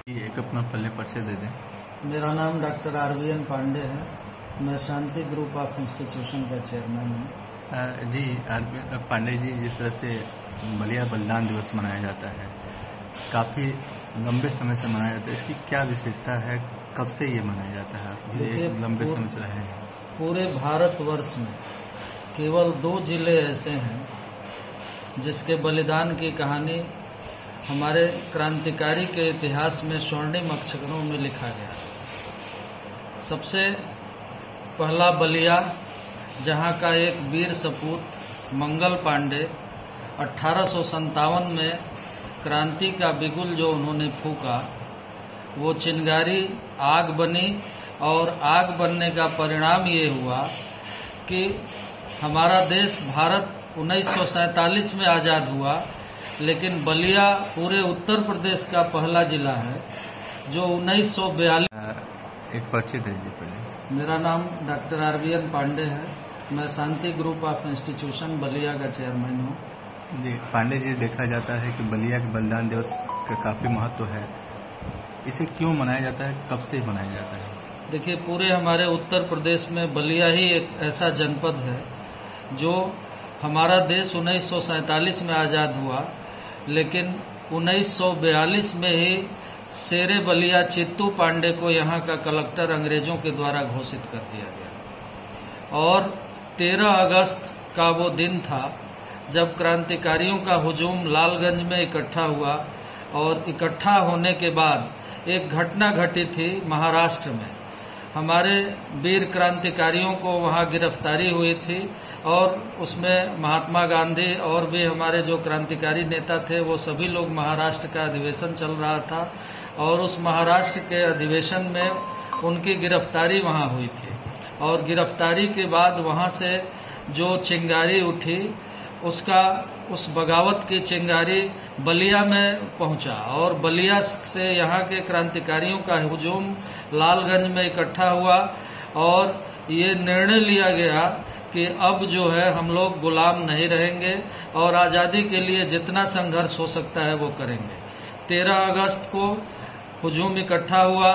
एक अपना पल्ले परिचय दे दें। मेरा नाम डॉक्टर RVN पांडे है। मैं शांति ग्रुप ऑफ इंस्टीट्यूशन का चेयरमैन हूँ। जी पांडे जी, जिस तरह से बलिया बलिदान दिवस मनाया जाता है, काफ़ी लंबे समय से मनाया जाता है, इसकी क्या विशेषता है? कब से ये मनाया जाता है? देखिए, लंबे समय से रहे हैं। पूरे भारतवर्ष में केवल 2 जिले ऐसे हैं जिसके बलिदान की कहानी हमारे क्रांतिकारी के इतिहास में स्वर्णिम अक्षरों में लिखा गया। सबसे पहला बलिया, जहां का एक वीर सपूत मंगल पांडे 1857 में क्रांति का बिगुल जो उन्होंने फूका, वो चिंगारी आग बनी और आग बनने का परिणाम ये हुआ कि हमारा देश भारत 1947 में आज़ाद हुआ, लेकिन बलिया पूरे उत्तर प्रदेश का पहला जिला है जो 1942। एक परिचय दे दीजिए पहले। मेरा नाम डॉक्टर RVN पांडे है। मैं शांति ग्रुप ऑफ इंस्टीट्यूशन बलिया का चेयरमैन हूँ। जी पांडे जी, देखा जाता है कि बलिया के बलिदान दिवस का काफ़ी महत्व है। इसे क्यों मनाया जाता है, कब से मनाया जाता है? देखिए, पूरे हमारे उत्तर प्रदेश में बलिया ही एक ऐसा जनपद है जो हमारा देश 1947 में आज़ाद हुआ, लेकिन 1942 में ही शेरे बलिया चित्तू पांडे को यहाँ का कलेक्टर अंग्रेजों के द्वारा घोषित कर दिया गया। और 13 अगस्त का वो दिन था जब क्रांतिकारियों का हुजूम लालगंज में इकट्ठा हुआ, और इकट्ठा होने के बाद एक घटना घटी थी महाराष्ट्र में। हमारे वीर क्रांतिकारियों को वहाँ गिरफ्तारी हुई थी और उसमें महात्मा गांधी और भी हमारे जो क्रांतिकारी नेता थे वो सभी लोग, महाराष्ट्र का अधिवेशन चल रहा था और उस महाराष्ट्र के अधिवेशन में उनकी गिरफ्तारी वहाँ हुई थी। और गिरफ्तारी के बाद वहाँ से जो चिंगारी उठी, उस बगावत की चिंगारी बलिया में पहुंचा और बलिया से यहाँ के क्रांतिकारियों का हुजूम लालगंज में इकट्ठा हुआ और ये निर्णय लिया गया कि अब जो है हम लोग गुलाम नहीं रहेंगे और आज़ादी के लिए जितना संघर्ष हो सकता है वो करेंगे। 13 अगस्त को हुजूम इकट्ठा हुआ,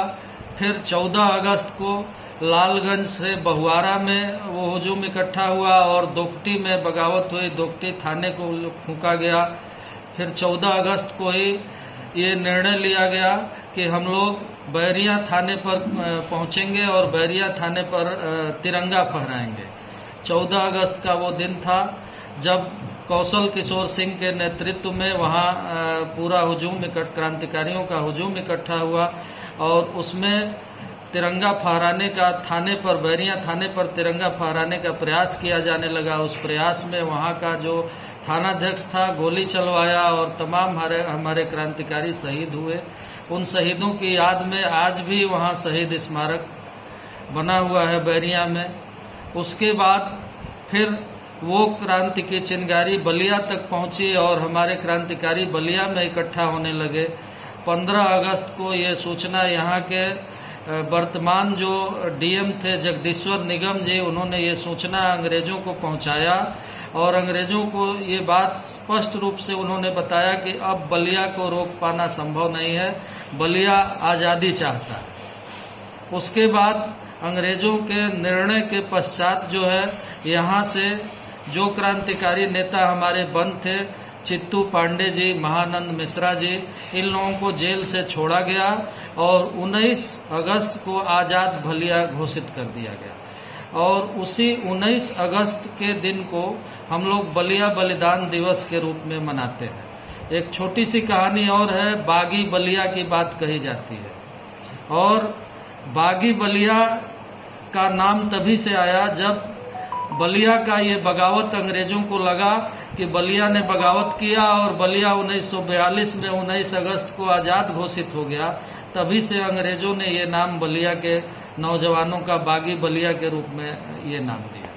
फिर 14 अगस्त को लालगंज से बहुआरा में वो हुजूम इकट्ठा हुआ और दोकटी में बगावत हुई, दोकटी थाने को फूंका गया। फिर 14 अगस्त को ही ये निर्णय लिया गया कि हम लोग बैरिया थाने पर पहुंचेंगे और बैरिया थाने पर तिरंगा फहराएंगे। 14 अगस्त का वो दिन था जब कौशल किशोर सिंह के नेतृत्व में वहाँ पूरा हुजूम क्रांतिकारियों का हुजूम इकट्ठा हुआ और उसमें तिरंगा फहराने का बैरिया थाने पर तिरंगा फहराने का प्रयास किया जाने लगा। उस प्रयास में वहाँ का जो थानाध्यक्ष था गोली चलवाया और तमाम हमारे क्रांतिकारी शहीद हुए। उन शहीदों की याद में आज भी वहाँ शहीद स्मारक बना हुआ है बैरिया में। उसके बाद फिर वो क्रांति की चिंगारी बलिया तक पहुंची और हमारे क्रांतिकारी बलिया में इकट्ठा होने लगे। 15 अगस्त को ये सूचना यहाँ के वर्तमान जो DM थे जगदीश्वर निगम जी, उन्होंने ये सूचना अंग्रेजों को पहुंचाया और अंग्रेजों को ये बात स्पष्ट रूप से उन्होंने बताया कि अब बलिया को रोक पाना संभव नहीं है, बलिया आज़ादी चाहता है। उसके बाद अंग्रेजों के निर्णय के पश्चात जो है यहाँ से जो क्रांतिकारी नेता हमारे बंद थे, चित्तू पांडे जी, महानंद मिश्रा जी, इन लोगों को जेल से छोड़ा गया और 19 अगस्त को आज़ाद बलिया घोषित कर दिया गया। और उसी 19 अगस्त के दिन को हम लोग बलिया बलिदान दिवस के रूप में मनाते हैं। एक छोटी सी कहानी और है, बागी बलिया की बात कही जाती है और बागी बलिया का नाम तभी से आया जब बलिया का ये बगावत अंग्रेजों को लगा कि बलिया ने बगावत किया और बलिया 1942 में 19 अगस्त को आज़ाद घोषित हो गया। तभी से अंग्रेजों ने ये नाम बलिया के नौजवानों का बागी बलिया के रूप में ये नाम दिया।